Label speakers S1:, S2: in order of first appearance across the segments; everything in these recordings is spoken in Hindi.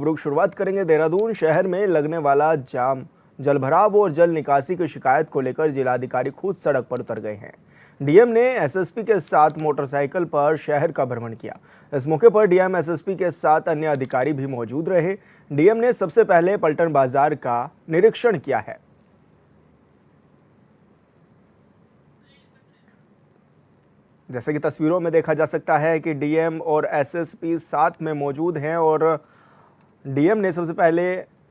S1: खबरों की शुरुआत करेंगे। देहरादून शहर में लगने वाला जाम, जलभराव और जल निकासी की शिकायत को लेकर जिलाधिकारी खुद सड़क पर उतर गए हैं। डीएम ने एसएसपी के साथ मोटरसाइकिल पर शहर का भ्रमण किया। इस मौके पर डीएम एसएसपी के साथ अन्य अधिकारी भी मौजूद रहे। डीएम ने सबसे पहले पलटन बाजार का निरीक्षण किया है। जैसे कि तस्वीरों में देखा जा सकता है कि डीएम और एसएसपी साथ में मौजूद हैं और डीएम ने सबसे पहले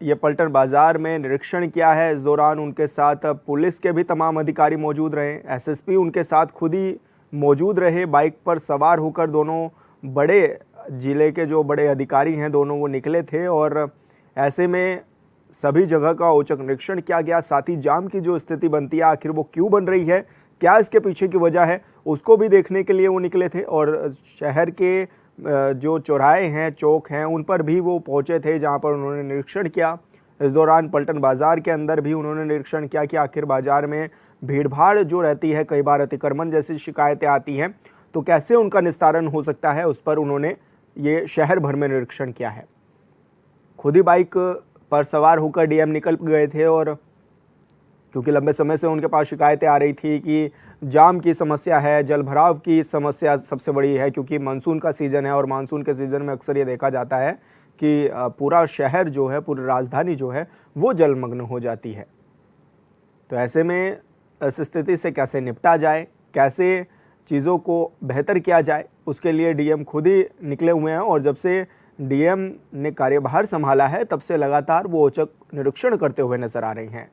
S1: ये पलटन बाजार में निरीक्षण किया है। इस दौरान उनके साथ पुलिस के भी तमाम अधिकारी मौजूद रहे। एसएसपी उनके साथ खुद ही मौजूद रहे। बाइक पर सवार होकर दोनों बड़े जिले के जो बड़े अधिकारी हैं दोनों वो निकले थे और ऐसे में सभी जगह का औचक निरीक्षण किया गया। साथ ही जाम की जो स्थिति बनती है आखिर वो क्यों बन रही है, क्या इसके पीछे की वजह है, उसको भी देखने के लिए वो निकले थे। और शहर के जो चौराहे हैं, चौक हैं, उन पर भी वो पहुंचे थे जहां पर उन्होंने निरीक्षण किया। इस दौरान पलटन बाजार के अंदर भी उन्होंने निरीक्षण किया कि आखिर बाजार में भीड़भाड़ जो रहती है, कई बार अतिक्रमण जैसी शिकायतें आती हैं, तो कैसे उनका निस्तारण हो सकता है, उस पर उन्होंने ये शहर भर में निरीक्षण किया है। खुद ही बाइक पर सवार होकर डीएम निकल गए थे और क्योंकि लंबे समय से उनके पास शिकायतें आ रही थी कि जाम की समस्या है, जलभराव की समस्या सबसे बड़ी है, क्योंकि मानसून का सीज़न है और मानसून के सीज़न में अक्सर ये देखा जाता है कि पूरा शहर जो है, पूरी राजधानी जो है वो जलमग्न हो जाती है। तो ऐसे में इस स्थिति से कैसे निपटा जाए, कैसे चीज़ों को बेहतर किया जाए, उसके लिए डीएम खुद ही निकले हुए हैं। और जब से डीएम ने कार्यभार संभाला है तब से लगातार वो औचक निरीक्षण करते हुए नजर आ रहे हैं।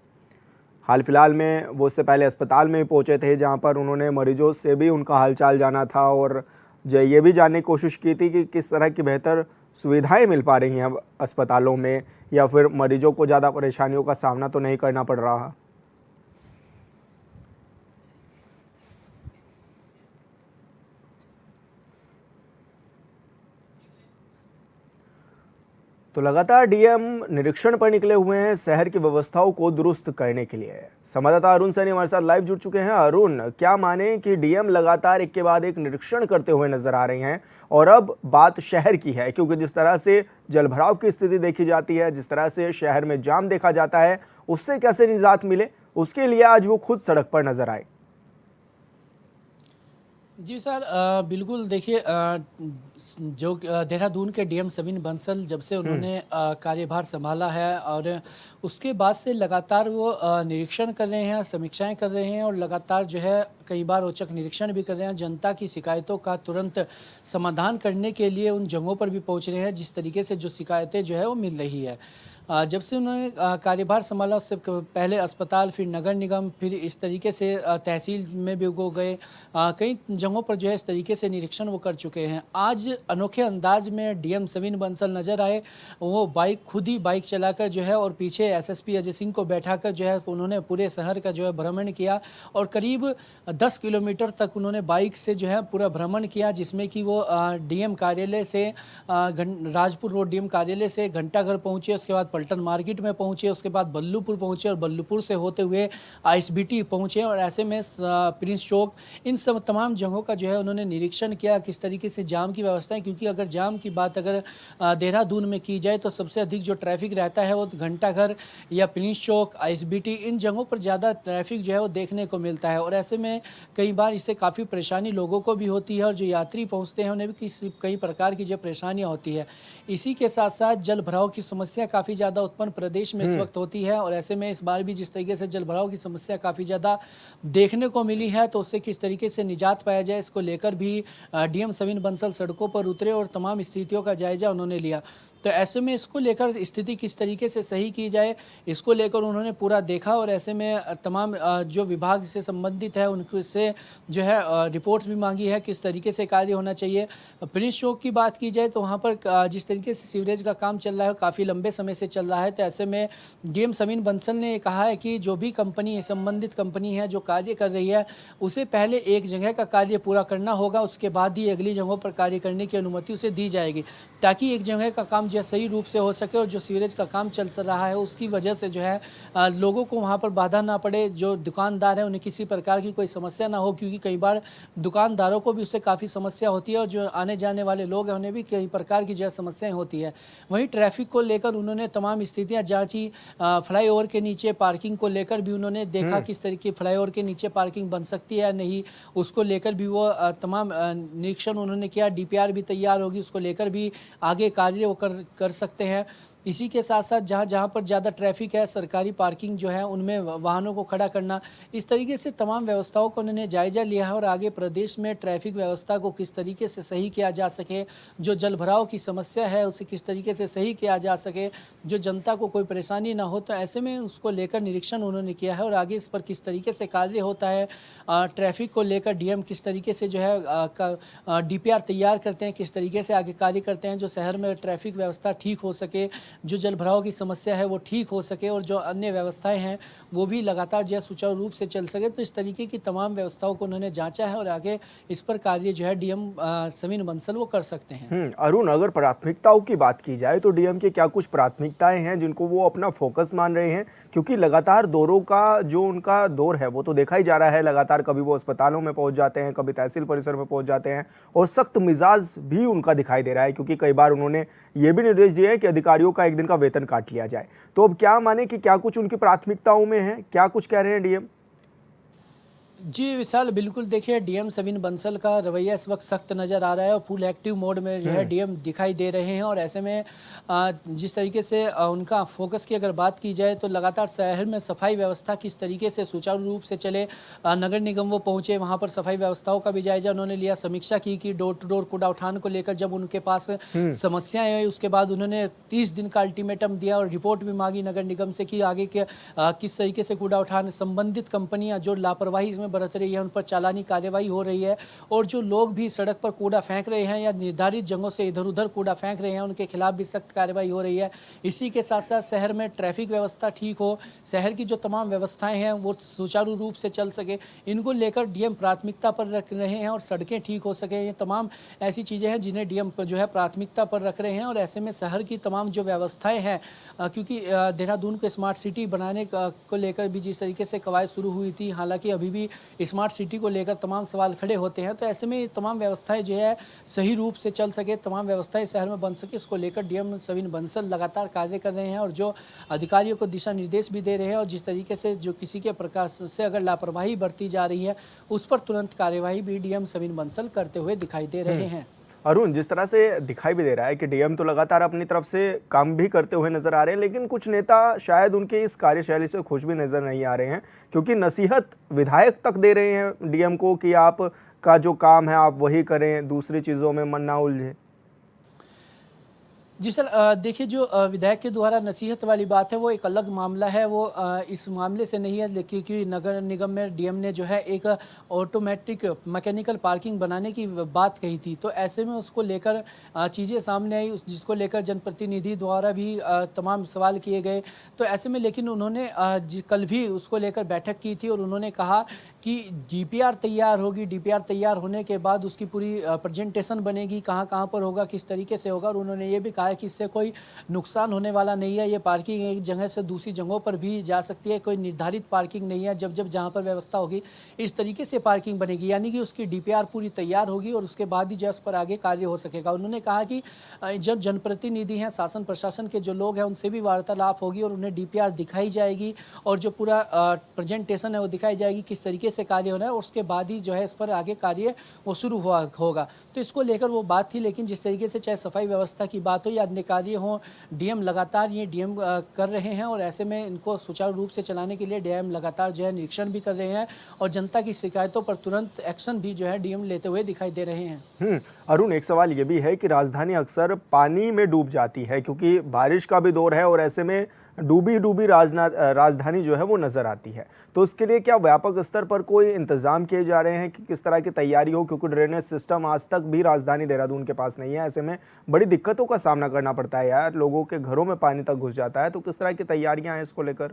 S1: हाल फिलहाल में वो उससे पहले अस्पताल में पहुंचे थे जहां पर उन्होंने मरीजों से भी उनका हालचाल जाना था और ये भी जानने की कोशिश की थी कि किस तरह की बेहतर सुविधाएं मिल पा रही हैं अब अस्पतालों में, या फिर मरीजों को ज़्यादा परेशानियों का सामना तो नहीं करना पड़ रहा। तो लगातार डीएम निरीक्षण पर निकले हुए हैं शहर की व्यवस्थाओं को दुरुस्त करने के लिए। संवाददाता अरुण सैनी हमारे साथ लाइव जुड़ चुके हैं। अरुण, क्या माने कि डीएम लगातार एक के बाद एक निरीक्षण करते हुए नजर आ रहे हैं और अब बात शहर की है, क्योंकि जिस तरह से जलभराव की स्थिति देखी जाती है, जिस तरह से शहर में जाम देखा जाता है, उससे कैसे निजात मिले, उसके लिए आज वो खुद सड़क पर नजर आए।
S2: जी सर, बिल्कुल देखिए, जो देहरादून के डीएम सविन बंसल जब से उन्होंने कार्यभार संभाला है और उसके बाद से लगातार वो निरीक्षण कर रहे हैं, समीक्षाएं कर रहे हैं और लगातार जो है कई बार औचक निरीक्षण भी कर रहे हैं। जनता की शिकायतों का तुरंत समाधान करने के लिए उन जगहों पर भी पहुंच रहे हैं जिस तरीके से जो शिकायतें जो है वो मिल रही है। जब से उन्होंने कार्यभार संभाला, उससे पहले अस्पताल, फिर नगर निगम, फिर इस तरीके से तहसील में भी वो गए। कई जगहों पर जो है इस तरीके से निरीक्षण वो कर चुके हैं। आज अनोखे अंदाज में डीएम सविन बंसल नजर आए। वो खुद ही बाइक चलाकर जो है और पीछे एसएसपी अजय सिंह को बैठाकर जो है उन्होंने पूरे शहर का जो है भ्रमण किया और करीब 10 किलोमीटर तक उन्होंने बाइक से जो है पूरा भ्रमण किया, जिसमें कि वो डीएम कार्यालय से राजपुर रोड डीएम कार्यालय से घंटाघर पहुंचे, उसके बाद पलटन मार्केट में पहुंचे, उसके बाद बल्लूपुर पहुंचे और बल्लूपुर से होते हुए आईएसबीटी पहुंचे और ऐसे में प्रिंस चौक, इन सब तमाम जगहों का जो है उन्होंने निरीक्षण किया किस तरीके से जाम की व्यवस्था है। क्योंकि अगर जाम की बात अगर देहरादून में की जाए तो सबसे अधिक जो ट्रैफिक रहता है वो घंटाघर या प्रिंस चौक, आईएसबीटी, इन जगहों पर ज़्यादा ट्रैफिक जो है वो देखने को मिलता है और ऐसे में कई बार इससे काफ़ी परेशानी लोगों को भी होती है और जो यात्री पहुँचते हैं उन्हें भी कई प्रकार की जो परेशानियाँ होती है। इसी के साथ साथ जल भराव की समस्या काफ़ी ज़्यादा उत्पन्न प्रदेश में इस वक्त होती है और ऐसे में इस बार भी जिस तरीके से जल भराव की समस्या काफ़ी ज़्यादा देखने को मिली है, तो उससे किस तरीके से निजात पाया जाए, इसको लेकर भी डीएम सविन बंसल सड़कों पर उतरे और तमाम स्थितियों का जायजा उन्होंने लिया। तो ऐसे में इसको लेकर स्थिति किस तरीके से सही की जाए, इसको लेकर उन्होंने पूरा देखा और ऐसे में तमाम जो विभाग से संबंधित है उनसे जो है रिपोर्ट्स भी मांगी है किस तरीके से कार्य होना चाहिए। प्रिंस चौक की बात की जाए तो वहाँ पर जिस तरीके से सीवरेज का काम चल रहा है काफ़ी लंबे समय से चल रहा है, तो ऐसे में डीएम सविन बंसल ने कहा है कि जो भी कंपनी संबंधित कंपनी है जो कार्य कर रही है उसे पहले एक जगह का कार्य पूरा करना होगा, उसके बाद ही अगली जगहों पर कार्य करने की अनुमति उसे दी जाएगी, ताकि एक जगह का काम जो है सही रूप से हो सके और जो सीवरेज का काम चल रहा है उसकी वजह से जो है लोगों को वहाँ पर बाधा ना पड़े, जो दुकानदार हैं उन्हें किसी प्रकार की कोई समस्या ना हो, क्योंकि कई बार दुकानदारों को भी उससे काफ़ी समस्या होती है और जो आने जाने वाले लोग हैं उन्हें भी कई प्रकार की जो है समस्याएं होती है। वहीं ट्रैफिक को लेकर उन्होंने तमाम स्थितियां जांची, फ्लाईओवर के नीचे पार्किंग को लेकर भी उन्होंने देखा किस तरीके फ्लाईओवर के नीचे पार्किंग बन सकती है या नहीं, उसको लेकर भी वो तमाम निरीक्षण उन्होंने किया। डीपीआर भी तैयार होगी, उसको लेकर भी आगे कार्य वो कर सकते हैं। इसी के साथ साथ जहाँ जहाँ पर ज़्यादा ट्रैफिक है, सरकारी पार्किंग जो है उनमें वाहनों को खड़ा करना, इस तरीके से तमाम व्यवस्थाओं को उन्होंने जायजा लिया है और आगे प्रदेश में ट्रैफिक व्यवस्था को किस तरीके से सही किया जा सके, जो जलभराव की समस्या है उसे किस तरीके से सही किया जा सके, जो जनता को कोई परेशानी ना हो, तो ऐसे में उसको लेकर निरीक्षण उन्होंने किया है और आगे इस पर किस तरीके से कार्य होता है। ट्रैफिक को लेकर डीएम किस तरीके से जो है डीपीआर तैयार करते हैं, किस तरीके से आगे कार्य करते हैं जो शहर में ट्रैफिक व्यवस्था ठीक हो सके, जो जल भराव की समस्या है वो ठीक हो सके और जो अन्य व्यवस्थाएं हैं वो भी लगातार जो है सुचारू रूप से चल सके। तो इस तरीके की तमाम व्यवस्थाओं को उन्होंने जांचा है और आगे इस पर कार्य जो है डीएम सविन बंसल वो कर सकते हैं।
S1: अरुण, अगर प्राथमिकताओं की बात की जाए तो डीएम के क्या कुछ प्राथमिकताएं हैं जिनको वो अपना फोकस मान रहे हैं? क्योंकि लगातार दौरों का जो उनका दौर है वो तो देखा ही जा रहा है, लगातार कभी वो अस्पतालों में पहुंच जाते हैं, कभी तहसील परिसर में पहुंच जाते हैं और सख्त मिजाज भी उनका दिखाई दे रहा है, क्योंकि कई बार उन्होंने ये भी निर्देश दिए हैं कि अधिकारियों का एक दिन का वेतन काट लिया जाए। तो अब क्या माने कि क्या कुछ उनकी प्राथमिकताओं में है, क्या कुछ कह रहे हैं डीएम?
S2: जी विशाल, बिल्कुल देखिए डीएम सविन बंसल का रवैया इस वक्त सख्त नज़र आ रहा है और फुल एक्टिव मोड में जो है डीएम दिखाई दे रहे हैं। और ऐसे में जिस तरीके से उनका फोकस की अगर बात की जाए तो लगातार शहर में सफाई व्यवस्था किस तरीके से सुचारू रूप से चले, नगर निगम वो पहुंचे, वहां पर सफाई व्यवस्थाओं का भी जायजा उन्होंने लिया, समीक्षा की कि डोर टू डोर कूड़ा उठान को लेकर जब उनके पास समस्याएं आई उसके बाद उन्होंने 30 दिन का अल्टीमेटम दिया और रिपोर्ट भी मांगी नगर निगम से कि आगे के किस तरीके से कूड़ा उठान, संबंधित कंपनियां जो लापरवाही इसमें बरत रही है उन पर चालानी कार्यवाही हो रही है और जो लोग भी सड़क पर कूड़ा फेंक रहे हैं या निर्धारित जगहों से इधर उधर कूड़ा फेंक रहे हैं उनके खिलाफ भी सख्त कार्रवाई हो रही है। इसी के साथ साथ शहर में ट्रैफिक व्यवस्था ठीक हो, शहर की जो तमाम व्यवस्थाएं हैं वो सुचारू रूप से चल सके, इनको लेकर डीएम प्राथमिकता पर रख रहे हैं और सड़कें ठीक हो सके। ये तमाम ऐसी चीज़ें हैं जिन्हें डीएम जो है प्राथमिकता पर रख रहे हैं। और ऐसे में शहर की तमाम जो व्यवस्थाएं हैं, क्योंकि देहरादून को स्मार्ट सिटी बनाने को लेकर भी जिस तरीके से कवायद शुरू हुई थी, हालांकि अभी भी स्मार्ट सिटी को लेकर तमाम सवाल खड़े होते हैं, तो ऐसे में ये तमाम व्यवस्थाएं जो है सही रूप से चल सके, तमाम व्यवस्थाएं शहर में बन सके, इसको लेकर डीएम सविन बंसल लगातार कार्य कर रहे हैं और जो अधिकारियों को दिशा निर्देश भी दे रहे हैं और जिस तरीके से जो किसी के प्रकाश से अगर लापरवाही बरती जा रही है उस पर तुरंत कार्यवाही भी डीएम सविन बंसल करते हुए दिखाई दे रहे हैं।
S1: अरुण, जिस तरह से दिखाई भी दे रहा है कि डीएम तो लगातार अपनी तरफ से काम भी करते हुए नजर आ रहे हैं, लेकिन कुछ नेता शायद उनके इस कार्यशैली से खुश भी नजर नहीं आ रहे हैं, क्योंकि नसीहत विधायक तक दे रहे हैं डीएम को कि आप का जो काम है आप वही करें, दूसरी चीजों में मन ना उलझे।
S2: जी सर, देखिए जो विधायक के द्वारा नसीहत वाली बात है वो एक अलग मामला है, वो इस मामले से नहीं है, क्योंकि नगर निगम में डीएम ने जो है एक ऑटोमेटिक मैकेनिकल पार्किंग बनाने की बात कही थी, तो ऐसे में उसको लेकर चीज़ें सामने आई, जिसको लेकर जनप्रतिनिधि द्वारा भी तमाम सवाल किए गए। तो ऐसे में लेकिन उन्होंने कल भी उसको लेकर बैठक की थी और उन्होंने कहा कि डीपीआर तैयार होगी, डीपीआर तैयार होने के बाद उसकी पूरी प्रेजेंटेशन बनेगी, कहाँ कहाँ पर होगा, किस तरीके से होगा, और उन्होंने ये भी कहा है कि इससे कोई नुकसान होने वाला नहीं है, ये पार्किंग एक जगह से दूसरी जगहों पर भी जा सकती है, कोई निर्धारित पार्किंग नहीं है, जब जब जहाँ पर व्यवस्था होगी इस तरीके से पार्किंग बनेगी, यानी कि उसकी डीपीआर पूरी तैयार होगी और उसके बाद ही जो उस पर आगे कार्य हो सकेगा। उन्होंने कहा कि जब जनप्रतिनिधि हैं, शासन प्रशासन के जो लोग हैं उनसे भी वार्तालाप होगी और उन्हें डीपीआर दिखाई जाएगी और जो पूरा प्रेजेंटेशन है वो दिखाई जाएगी, किस तरीके से कार्य होना है, और उसके बाद ही जो है इस पर आगे कार्य वो शुरू होगा। तो इसको लेकर वो बात थी, लेकिन जिस तरीके से चाहे सफाई व्यवस्था की बात हो या अन्य कार्य हो, डीएम लगातार ये डीएम कर रहे हैं और ऐसे में इनको सुचारू रूप से चलाने के लिए डीएम लगातार जो है निरीक्षण भी कर रहे हैं और जनता की शिकायतों पर तुरंत एक्शन भी जो है डीएम लेते हुए दिखाई दे रहे हैं।
S1: अरुण, एक सवाल ये भी है कि राजधानी अक्सर पानी में डूब जाती है क्योंकि बारिश का भी दौर है और ऐसे में डूबी डूबी राजधानी जो है वो नजर आती है, तो उसके लिए क्या व्यापक स्तर पर कोई इंतजाम किए जा रहे हैं कि किस तरह की तैयारी हो? क्योंकि ड्रेनेज सिस्टम आज तक भी राजधानी देहरादून के पास नहीं है, ऐसे में बड़ी दिक्कतों का सामना करना पड़ता है यार, लोगों के घरों में पानी तक घुस जाता है, तो किस तरह की तैयारियां हैं इसको लेकर?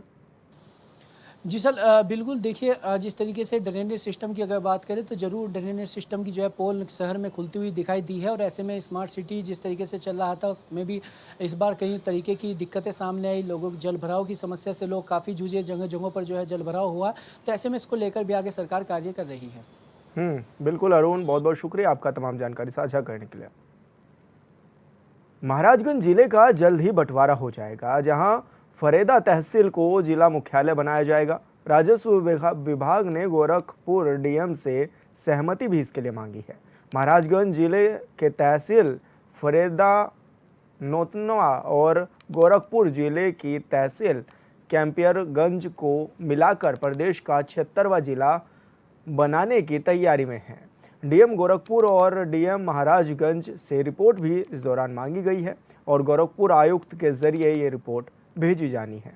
S2: जी सर, बिल्कुल देखिए, जिस तरीके से ड्रेनेज सिस्टम की अगर बात करें तो ज़रूर ड्रेनेज सिस्टम की जो है पोल शहर में खुलती हुई दिखाई दी है, और ऐसे में स्मार्ट सिटी जिस तरीके से चल रहा था उसमें भी इस बार कई तरीके की दिक्कतें सामने आई। लोगों को जल भराव की समस्या से लोग काफ़ी जूझे, जगह जगहों पर जो है जल भराव हुआ। तो ऐसे में इसको लेकर भी आगे सरकार कार्य कर रही है।
S1: बिल्कुल अरुण, बहुत बहुत शुक्रिया आपका तमाम जानकारी साझा करने के लिए। महाराजगंज जिले का जल्द ही बंटवारा हो जाएगा, जहां फरेदा तहसील को जिला मुख्यालय बनाया जाएगा। राजस्व विभाग ने गोरखपुर डीएम से सहमति भी इसके लिए मांगी है। महाराजगंज जिले के तहसील फरेदा नौतनवा और गोरखपुर जिले की तहसील कैंपियरगंज को मिलाकर प्रदेश का 76वां जिला बनाने की तैयारी में है। डीएम गोरखपुर और डीएम महाराजगंज से रिपोर्ट भी इस दौरान मांगी गई है और गोरखपुर आयुक्त के जरिए ये रिपोर्ट भेजी जानी है।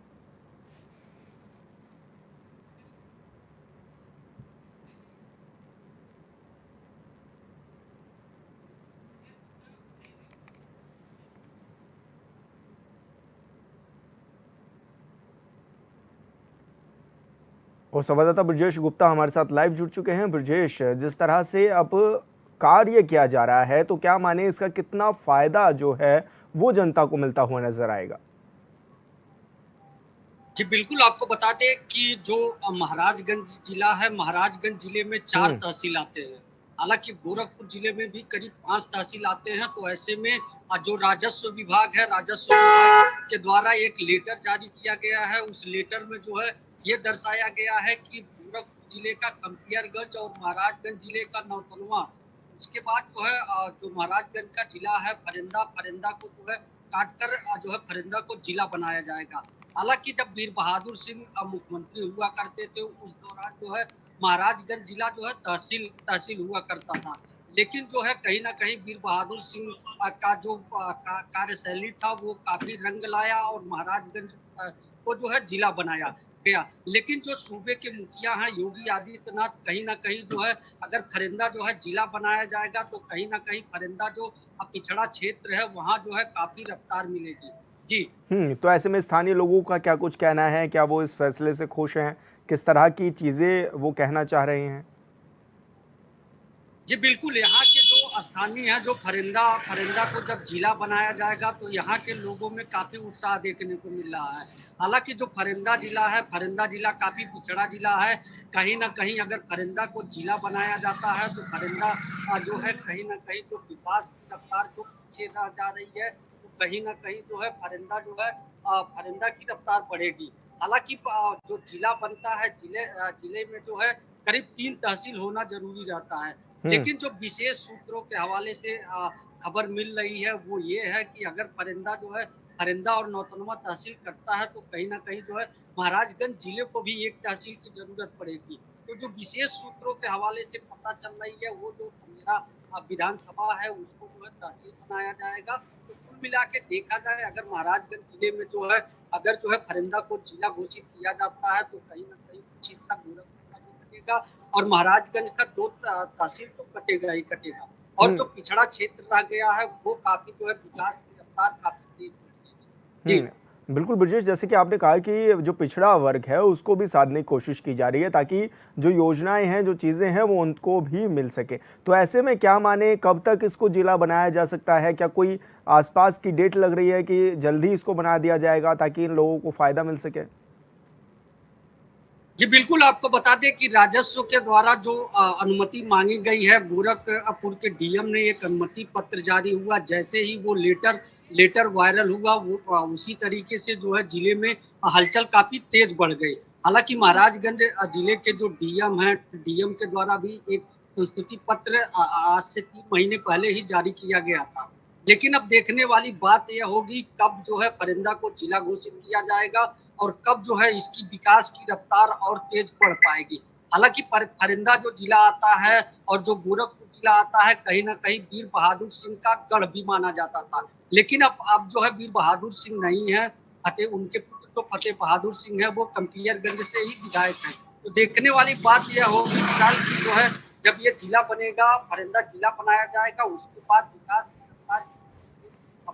S1: और संवाददाता ब्रजेश गुप्ता हमारे साथ लाइव जुड़ चुके हैं। ब्रजेश, जिस तरह से अब कार्य किया जा रहा है, तो क्या माने इसका कितना फायदा जो है वो जनता को मिलता हुआ नजर आएगा?
S3: जी बिल्कुल, आपको बता दें कि जो महाराजगंज जिला है, महाराजगंज जिले में 4
S1: हम्म।
S3: तहसील आते हैं। हालाँकि गोरखपुर जिले में भी करीब 5 तहसील आते हैं, तो ऐसे में जो राजस्व विभाग है, राजस्व विभाग के द्वारा एक लेटर जारी किया गया है। उस लेटर में जो है ये दर्शाया गया है कि गोरखपुर जिले का कंपियरगंज और महाराजगंज जिले का नौतनवा, उसके बाद जो है जो महाराजगंज का जिला है फरेंदा, फरेंदा को जो है काट कर जो है फरेंदा को जिला बनाया जाएगा। हालांकि जब वीर बहादुर सिंह मुख्यमंत्री हुआ करते थे उस दौरान जो है महाराजगंज जिला जो है तहसील तहसील हुआ करता था। लेकिन जो है कहीं ना कहीं वीर बहादुर सिंह का जो कार्यशैली था वो काफी रंग लाया और महाराजगंज को जो है जिला बनाया गया। लेकिन जो सूबे के मुखिया हैं योगी आदित्यनाथ, कहीं ना कहीं जो है अगर फरिंदा जो है जिला बनाया जाएगा तो कहीं ना कहीं फरिंदा जो पिछड़ा क्षेत्र है वहाँ जो है काफी रफ्तार मिलेगी। जी
S1: तो ऐसे में स्थानीय लोगों का क्या कुछ कहना है? क्या वो इस फैसले से खुश हैं? किस तरह की चीजें वो कहना चाह रहे हैं?
S3: जी बिल्कुल, यहाँ के जो स्थानीय हैं, जो फरिंदा फरिंदा को जब जिला बनाया जाएगा तो यहाँ के लोगों में काफ़ी उत्साह देखने को मिल रहा है। हालाँकि जो फरिंदा जिला है, फरिंदा जिला काफ़ी पिछड़ा जिला है। कहीं न कहीं अगर फरिंदा को जिला बनाया जाता है तो फरिंदा जो है कहीं न कहीं जो विकास की रफ्तार जो पीछे रह जा रही है, तो कहीं न कहीं जो है फरिंदा जो है फरिंदा की रफ्तार बढ़ेगी। हालाँकि जो जिला बनता है, जिले में जो है करीब 3 तहसील होना ज़रूरी रहता है।
S1: हम्म।
S3: लेकिन जो विशेष सूत्रों के हवाले से खबर मिल रही है वो ये है कि अगर फरिंदा जो है फरिंदा और नौतनवा तहसील करता है तो कहीं ना कहीं जो है महाराजगंज जिले को भी एक तहसील की जरूरत पड़ेगी। तो जो विशेष सूत्रों के हवाले से पता चल रही है वो जो मेरा विधानसभा है उसको जो है तहसील बनाया जाएगा। तो कुल मिला के देखा जाए अगर महाराजगंज जिले में जो है अगर जो है फरिंदा को जिला घोषित किया जाता है तो कहीं ना कहीं कुछ हिस्सा गोरखपुर का भी कटेगा और महाराजगंज का 2 तहसील तो कटेगा ही कटेगा। और जो
S1: हम्म।
S3: पिछड़ा क्षेत्र रह गया है वो काफ़ी जो है विकास की रफ्तार काफ़ी तेज़ हो जाएगी। जी।
S1: बिल्कुल ब्रजेश, जैसे कि आपने कहा कि जो पिछड़ा वर्ग है उसको भी साधने की कोशिश की जा रही है, ताकि जो योजनाएं हैं, जो चीज़ें हैं, वो उनको भी मिल सके। तो ऐसे में क्या माने, कब तक इसको जिला बनाया जा सकता है? क्या कोई आसपास की डेट लग रही है कि जल्दी इसको बना दिया जाएगा ताकि इन लोगों को फ़ायदा मिल सके?
S3: जी बिल्कुल, आपको बता दें कि राजस्व के द्वारा जो अनुमति माँगी गई है, गोरखपुर के डीएम ने एक अनुमति पत्र जारी हुआ। जैसे ही वो लेटर वायरल हुआ, वो उसी तरीके से जो है जिले में हलचल काफ़ी तेज़ बढ़ गई। हालाँकि महाराजगंज जिले के जो डीएम हैं, डीएम के द्वारा भी एक संस्तुति पत्र आज से 3 महीने पहले ही जारी किया गया था। लेकिन अब देखने वाली बात ये होगी कब जो है फरिंदा को जिला घोषित किया जाएगा और कब जो है इसकी विकास की रफ्तार और तेज बढ़ पाएगी। हालांकि फरिंदा जो जिला आता है और जो गोरखपुर जिला आता है कहीं ना कहीं वीर बहादुर सिंह का गढ़ भी माना जाता था। लेकिन अब जो है वीर बहादुर सिंह नहीं है, फतेह उनके पुत्र जो फतेह बहादुर सिंह है वो कंपियरगंज से ही विधायक है। तो देखने वाली बात यह होगी विशाल की जो है जब ये जिला बनेगा, फरिंदा जिला बनाया जाएगा, उसके बाद विकास की रफ्तार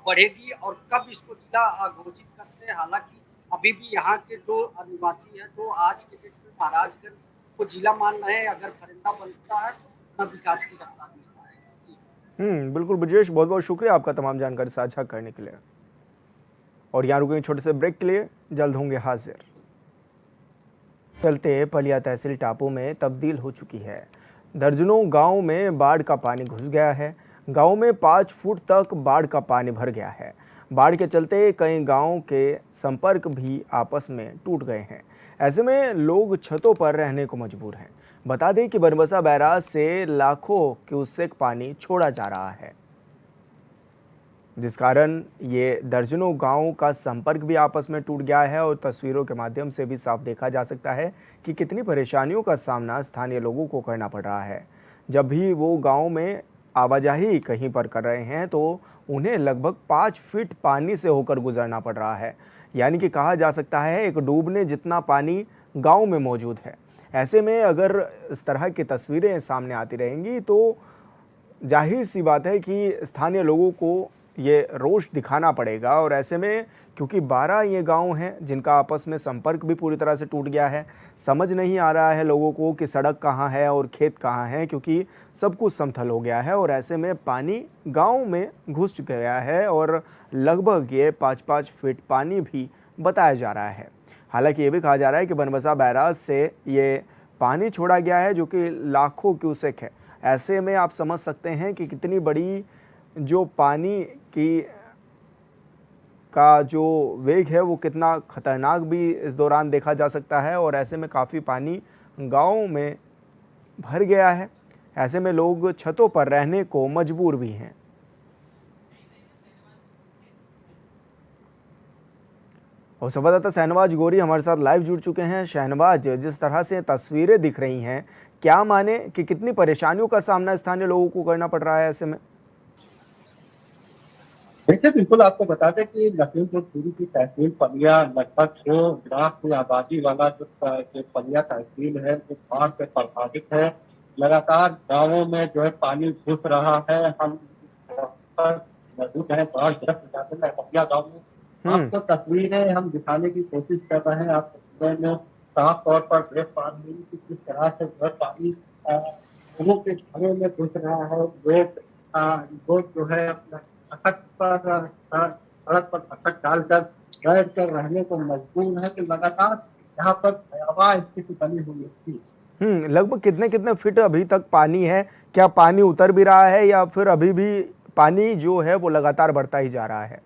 S3: बढ़ेगी और कब इसको जिला घोषित करते हैं। हालांकि अभी भी यहाँ के जो निवासी है जो आज के डेट में महाराजगंज को जिला मान रहे हैं। अगर फरिंदा बनता है तो अपना विकास की रफ्तार मिल पाएगी।
S1: बिल्कुल ब्रजेश, बहुत बहुत शुक्रिया आपका तमाम जानकारी साझा करने के लिए। और यहाँ रुकेंगे छोटे से ब्रेक के लिए, जल्द होंगे हाजिर। चलते पलिया तहसील टापू में तब्दील हो चुकी है। दर्जनों गांव में बाढ़ का पानी घुस गया है। गांव में 5 फुट तक बाढ़ का पानी भर गया है। बाढ़ के चलते कई गांव के संपर्क भी आपस में टूट गए हैं। ऐसे में लोग छतों पर रहने को मजबूर हैं। बता दें कि बनबसा बैराज से लाखों क्यूसेक पानी छोड़ा जा रहा है, जिस कारण ये दर्जनों गांवों का संपर्क भी आपस में टूट गया है। और तस्वीरों के माध्यम से भी साफ देखा जा सकता है कि कितनी परेशानियों का सामना स्थानीय लोगों को करना पड़ रहा है। जब भी वो गांव में आवाजाही कहीं पर कर रहे हैं तो उन्हें लगभग 5 फीट पानी से होकर गुजरना पड़ रहा है। यानी कि कहा जा सकता है एक डूबने जितना पानी गाँव में मौजूद है। ऐसे में अगर इस तरह की तस्वीरें सामने आती रहेंगी तो जाहिर सी बात है कि स्थानीय लोगों को ये रोष दिखाना पड़ेगा। और ऐसे में क्योंकि 12 ये गांव हैं जिनका आपस में संपर्क भी पूरी तरह से टूट गया है, समझ नहीं आ रहा है लोगों को कि सड़क कहाँ है और खेत कहाँ है, क्योंकि सब कुछ समतल हो गया है। और ऐसे में पानी गांव में घुस गया है और लगभग ये 5-5 फीट पानी भी बताया जा रहा है। हालांकि ये भी कहा जा रहा है कि बनबसा बैराज से ये पानी छोड़ा गया है जो कि लाखों क्यूसेक है। ऐसे में आप समझ सकते हैं कि कितनी बड़ी जो पानी की का जो वेग है वो कितना खतरनाक भी इस दौरान देखा जा सकता है। और ऐसे में काफ़ी पानी गाँव में भर गया है। ऐसे में लोग छतों पर रहने को मजबूर भी हैं। और संवाददाता शहनवाज गोरी हमारे साथ लाइव जुड़ चुके हैं। शहनवाज, जिस तरह से तस्वीरें दिख रही हैं, क्या माने कि कितनी परेशानियों का सामना स्थानीय लोगों को करना पड़ रहा है ऐसे में?
S4: देखिए, बिल्कुल आपको बता दें कि लखीमपुर खीरी की तहसील पलिया लगभग 2 लाख की आबादी वाला जो पलिया तहसील है वो बाढ़ से प्रभावित है। लगातार गाँवों में जो है पानी घुस रहा है। हम मौजूद हैं बाढ़ग्रस्त इलाके में पलिया गाँव में। आपको तस्वीरें हम दिखाने की कोशिश कर रहे हैं। आप तस्वीरें में साफ तौर पर देख पा रहे हैं कि किस तरह से जो है पानी लोगों के घरों में घुस रहा है। लोग जो है अपना सड़क पर तखत डालकर बैठ कर रहने को मजबूर है। तो लगातार यहाँ पर भयावह स्थिति बनी हुई थी।
S1: लगभग कितने कितने फीट अभी तक पानी है? क्या पानी उतर भी रहा है या फिर अभी भी पानी जो है वो लगातार बढ़ता ही जा रहा है?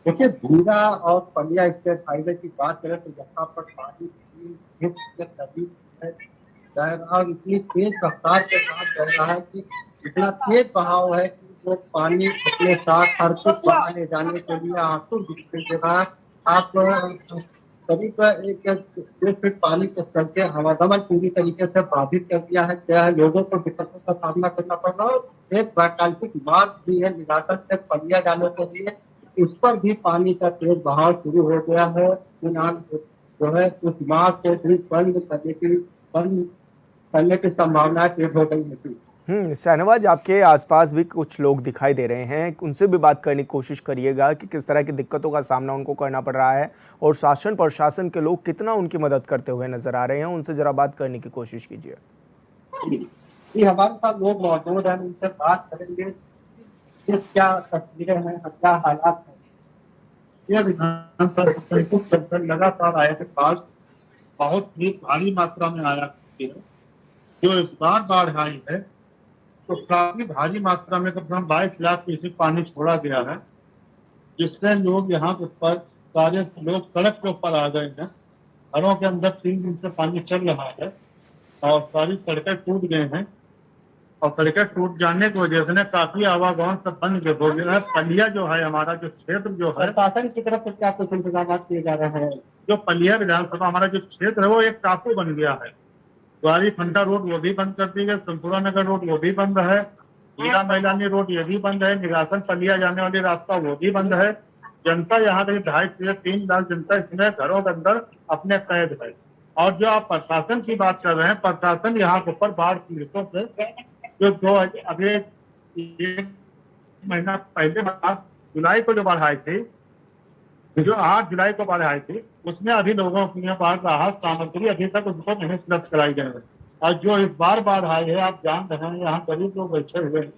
S4: देखिए, भीरा और पलिया स्टेट हाईवे की बात करें तो यहाँ पर पानी नदी है और इतनी तेज रफ्तार के साथ चल रहा है कि इतना तेज बहाव है कि वो पानी अपने साथ हर कुछ वहां ले जाने के लिए आंसू दिखते के बाद आप करीब 1 फीट पानी के चलते आवागमन पूरी तरीके से बाधित कर दिया है। क्या है, लोगों को दिक्कतों का सामना करना पड़ रहा है। एक वैकल्पिक मार्ग भी है निराकर से पलिया जाने के लिए, उस पर भी पानी का तेज बहाव शुरू हो गया है। जो है उस मार्ग को भी बंद करने की संभावना तेज हो गई है।
S1: शहनवाज, आपके आसपास भी कुछ लोग दिखाई दे रहे हैं, उनसे भी बात करने की कोशिश करिएगा कि किस तरह की दिक्कतों का सामना उनको करना पड़ रहा है और शासन प्रशासन के लोग कितना उनकी मदद करते हुए नजर आ रहे हैं। उनसे जरा बात करने की कोशिश कीजिए।
S4: जी, हमारे साथ लोग मौजूद हैं, उनसे बात करेंगे क्या तस्वीरें हैं, क्या हालात है। यह विधानसभा लगातार आए थे, बाढ़ बहुत ही भारी मात्रा में आया है। जो इस बार बाढ़ आई है तो काफी भारी मात्रा में करीब 22 लाख क्यूसेक पानी छोड़ा गया है, जिसमें लोग यहाँ पर सारे लोग सड़क के ऊपर आ गए हैं। घरों के अंदर 3 दिन से पानी चल रहा है और सारी सड़कें टूट गए हैं। और सड़कें टूट जाने की वजह से काफी आवागमन सब बंद हो गया है। पलिया जो है हमारा जो क्षेत्र जो है, शासन की तरफ से क्या कुछ इंतजाम किए जा रहे हैं। जो पलिया विधानसभा हमारा जो क्षेत्र है वो एक टापू बन गया है। द्वारी फंटा रोड वो भी बंद कर दी गई, संतुरा नगर रोड वो भी बंद है, हीरा मैलानी रोड ये भी बंद है, निगासन पलिया जाने वाली रास्ता वो भी बंद है। जनता यहाँ पे 2.5 से 3 लाख जनता इसमें घरों के अंदर अपने कैद है। और जो आप प्रशासन की बात कर रहे हैं, प्रशासन यहाँ के ऊपर बाढ़ पीड़ितों से जो अभी 1 महीना पहले जुलाई को जो बाढ़ आई थी, जो 8 जुलाई को बाढ़ आई थी उसमें अभी लोगों की बाढ़ राहत सामग्री अभी तक उनको नहीं उपलब्ध कराई गई है। और जो इस बार बाढ़ आई है आप जान रहे हैं यहाँ गरीब लोग बैठे हुए हैं,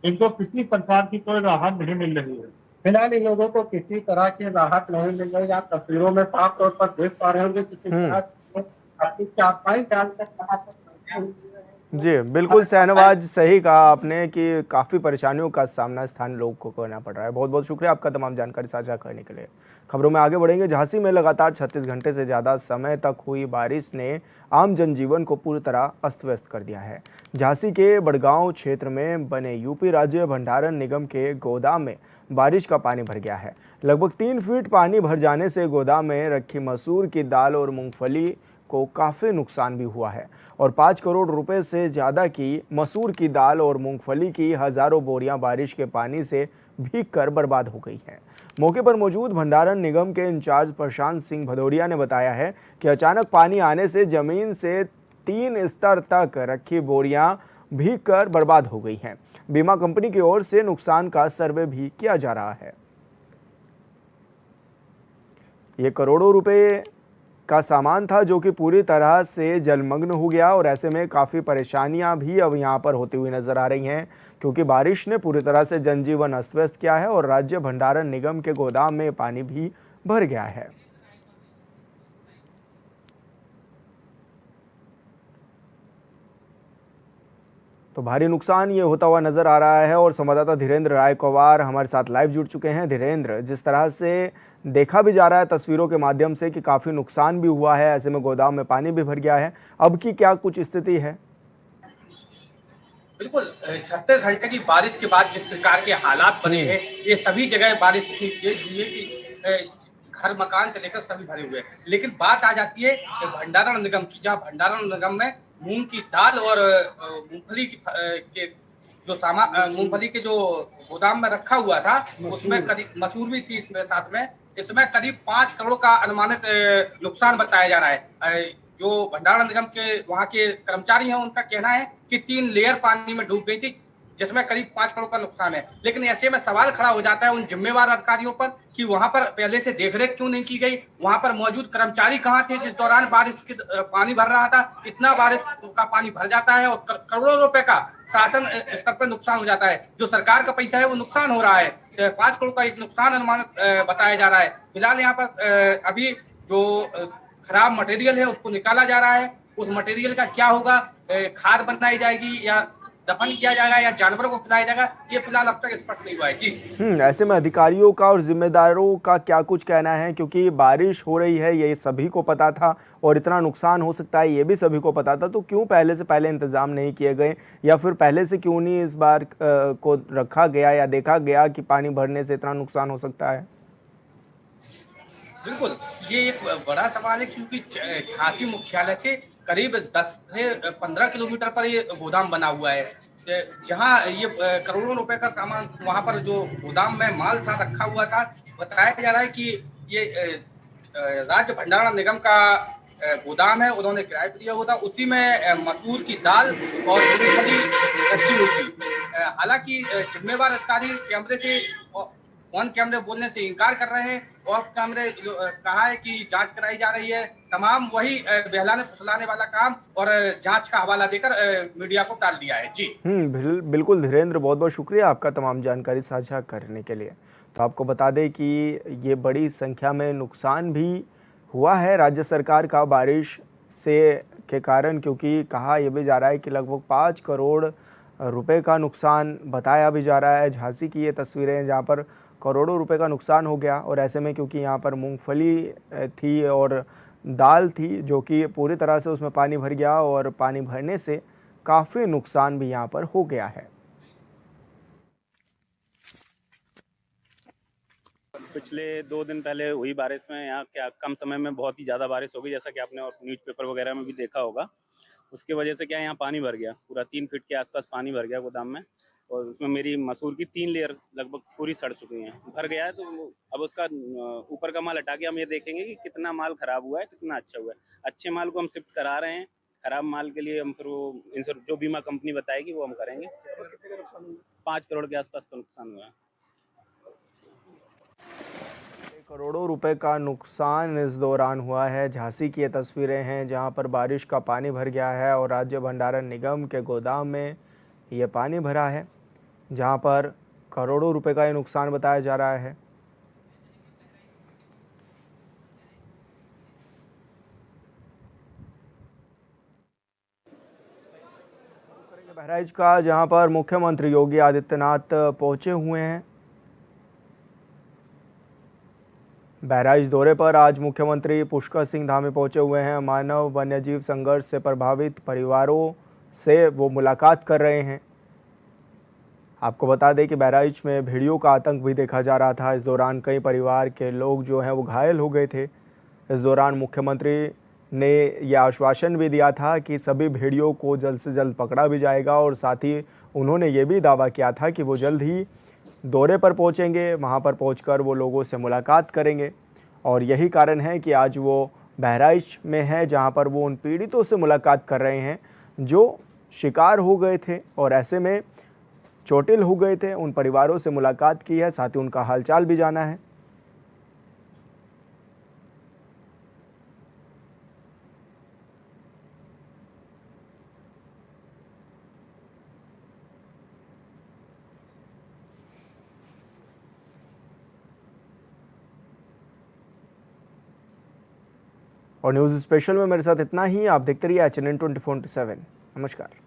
S4: इनको किसी प्रकार की कोई राहत नहीं मिल रही है। फिलहाल इन लोगों को किसी तरह की राहत नहीं मिल रही। आप तस्वीरों में साफ तौर पर देख पा रहे होंगे कि किस तरह से अपनी चारपाई डालकर यहाँ पर बैठे हुए हैं।
S1: जी, बिल्कुल शहनवाज, सही कहा आपने कि काफ़ी परेशानियों का सामना स्थानीय लोग को करना पड़ रहा है। बहुत बहुत शुक्रिया आपका तमाम जानकारी साझा करने के लिए। खबरों में आगे बढ़ेंगे। झांसी में लगातार 36 घंटे से ज़्यादा समय तक हुई बारिश ने आम जनजीवन को पूरी तरह अस्त व्यस्त कर दिया है। झांसी के बड़गांव क्षेत्र में बने यूपी राज्य भंडारण निगम के गोदाम में बारिश का पानी भर गया है। लगभग 3 फीट पानी भर जाने से गोदाम में रखी मसूर की दाल और मूंगफली को काफ़ी नुकसान भी हुआ है और 5 करोड़ रुपए से ज़्यादा की मसूर की दाल और मूंगफली की हज़ारों बोरियां बारिश के पानी से भीग कर बर्बाद हो गई हैं। मौके पर मौजूद भंडारण निगम के इंचार्ज प्रशांत सिंह भदौरिया ने बताया है कि अचानक पानी आने से जमीन से 3 स्तर तक रखी बोरियां भीग कर बर्बाद हो गई हैं। बीमा कंपनी की ओर से नुकसान का सर्वे भी किया जा रहा है। ये करोड़ों रुपए का सामान था जो कि पूरी तरह से जलमग्न हो गया और ऐसे में काफ़ी परेशानियां भी अब यहां पर होती हुई नजर आ रही हैं, क्योंकि बारिश ने पूरी तरह से जनजीवन अस्त व्यस्त किया है और राज्य भंडारण निगम के गोदाम में पानी भी भर गया है। तो भारी नुकसान ये होता हुआ नजर आ रहा है और संवाददाता धीरेन्द्र रायकवार हमारे साथ लाइव जुड़ चुके हैं। धीरेन्द्र, जिस तरह से देखा भी जा रहा है तस्वीरों के माध्यम से कि काफ़ी नुकसान भी हुआ है, ऐसे में गोदाम में पानी भी भर गया है, अब की क्या कुछ स्थिति है?
S5: बिल्कुल 36 घंटे की बारिश के बाद जिस प्रकार के हालात बने हैं, ये सभी जगह बारिश की हुई है कि घर मकान से लेकर सभी भरे हुए हैं। लेकिन बात आ जाती है कि भंडारण निगम की, जहाँ भंडारण निगम में मूंग की दाल और मूंगफली के जो सामान, मूंगफली के जो गोदाम में रखा हुआ था, उसमें करीब मसूर भी थी इसमें साथ में। इसमें करीब 5 करोड़ का अनुमानित नुकसान बताया जा रहा है। जो भंडारण निगम के वहाँ के कर्मचारी हैं, उनका कहना है कि 3 लेयर पानी में डूब गई थी, जिसमें करीब 5 करोड़ का नुकसान है। लेकिन ऐसे में सवाल खड़ा हो जाता है उन जिम्मेवार अधिकारियों पर कि वहां पर पहले से देखरेख क्यों नहीं की गई, वहां पर मौजूद कर्मचारी कहाँ थे जिस दौरान बारिश के पानी भर रहा था। इतना बारिश का पानी भर जाता है और करोड़ों रुपए का शासन स्तर पर नुकसान हो जाता है। जो सरकार का पैसा है वो नुकसान हो रहा है। 5 करोड़ का एक नुकसान अनुमानित बताया जा रहा है। फिलहाल यहाँ पर अभी जो खराब मटेरियल है उसको निकाला जा रहा है। उस मटेरियल का क्या होगा, खाद बनाई जाएगी या दफन किया जाएगा या जानवरों को खिलाया जाएगा, ये फिलहाल अब तक स्पष्ट नहीं हुआ है। जी
S1: ऐसे में अधिकारियों का और जिम्मेदारों का क्या कुछ कहना है, क्योंकि बारिश हो रही है ये सभी को पता था और इतना नुकसान हो सकता है ये भी सभी को पता था, तो क्यों पहले से पहले इंतजाम नहीं किए गए या फिर पहले से क्यों नहीं इस बार को रखा गया या देखा गया कि पानी भरने से इतना नुकसान हो सकता है?
S5: बिल्कुल, ये एक बड़ा सवाल है क्योंकि झांसी मुख्यालय से करीब 10 से 15 किलोमीटर पर ये गोदाम बना हुआ है। जहाँ ये करोड़ों रुपए का सामान वहाँ पर जो गोदाम में माल था रखा हुआ था, बताया जा रहा है कि ये राज्य भंडारण निगम का गोदाम है, उन्होंने किराए पर दिया हुआ था। उसी में मसूर की दाल और मूंगफली रखी हुई थी। हालांकि जिम्मेवार अधिकारी कैमरे से ऑन कैमरे बोलने से इनकार कर रहे हैं। ऑफ कैमरे कहा है कि जांच कराई जा रही है। तमाम वही बहलाने फुसलाने वाला काम और जांच का हवाला देकर मीडिया को टाल दिया है। जी
S1: बिल्कुल धीरेन्द्र, बहुत बहुत शुक्रिया आपका तमाम जानकारी साझा करने के लिए। तो आपको बता दें कि ये बड़ी संख्या में नुकसान भी हुआ है राज्य सरकार का बारिश से के कारण, क्योंकि कहा यह भी जा रहा है कि लगभग 5 करोड़ रुपए का नुकसान बताया भी जा रहा है। झांसी की ये तस्वीरें जहाँ पर करोड़ों रुपए का नुकसान हो गया और ऐसे में क्योंकि यहाँ पर मूंगफली थी और दाल थी जो कि पूरी तरह से उसमें पानी भर गया और पानी भरने से काफ़ी नुकसान भी यहाँ पर हो गया है।
S6: पिछले 2 दिन पहले हुई बारिश में यहाँ क्या कम समय में बहुत ही ज़्यादा बारिश हो गई, जैसा कि आपने और न्यूज़पेपर वगैरह में भी देखा होगा। उसके वजह से क्या यहाँ पानी भर गया, पूरा 3 फीट के आसपास पानी भर गया गोदाम में और उसमें मेरी मसूर की 3 लेयर लगभग पूरी सड़ चुकी हैं, भर गया है। तो अब उसका ऊपर का माल हटा के हम ये देखेंगे कि कितना माल ख़राब हुआ है, कितना अच्छा हुआ है। अच्छे माल को हम शिफ्ट करा रहे हैं, ख़राब माल के लिए हम फिर वो जो बीमा कंपनी बताएगी वो हम करेंगे। 5 करोड़ के आसपास का नुकसान हुआ है।
S1: करोड़ों रुपए का नुकसान इस दौरान हुआ है। झांसी की ये तस्वीरें हैं जहां पर बारिश का पानी भर गया है और राज्य भंडारण निगम के गोदाम में ये पानी भरा है, जहां पर करोड़ों रुपए का ये नुकसान बताया जा रहा है। बहराइच का, जहां पर मुख्यमंत्री योगी आदित्यनाथ पहुंचे हुए हैं। बहराइच दौरे पर आज मुख्यमंत्री पुष्कर सिंह धामी पहुंचे हुए हैं। मानव वन्यजीव संघर्ष से प्रभावित परिवारों से वो मुलाकात कर रहे हैं। आपको बता दें कि बहराइच में भेड़ियों का आतंक भी देखा जा रहा था। इस दौरान कई परिवार के लोग जो हैं वो घायल हो गए थे। इस दौरान मुख्यमंत्री ने यह आश्वासन भी दिया था कि सभी भेड़ियों को जल्द से जल्द पकड़ा भी जाएगा और साथ ही उन्होंने ये भी दावा किया था कि वो जल्द ही दौरे पर पहुंचेंगे, वहां पर पहुंचकर वो लोगों से मुलाकात करेंगे। और यही कारण है कि आज वो बहराइच में है, जहां पर वो उन पीड़ितों से मुलाकात कर रहे हैं जो शिकार हो गए थे और ऐसे में चोटिल हो गए थे। उन परिवारों से मुलाकात की है, साथ ही उनका हालचाल भी जाना है। और न्यूज़ स्पेशल में मेरे साथ इतना ही। आप देखते रहिए HNN 24/7। नमस्कार।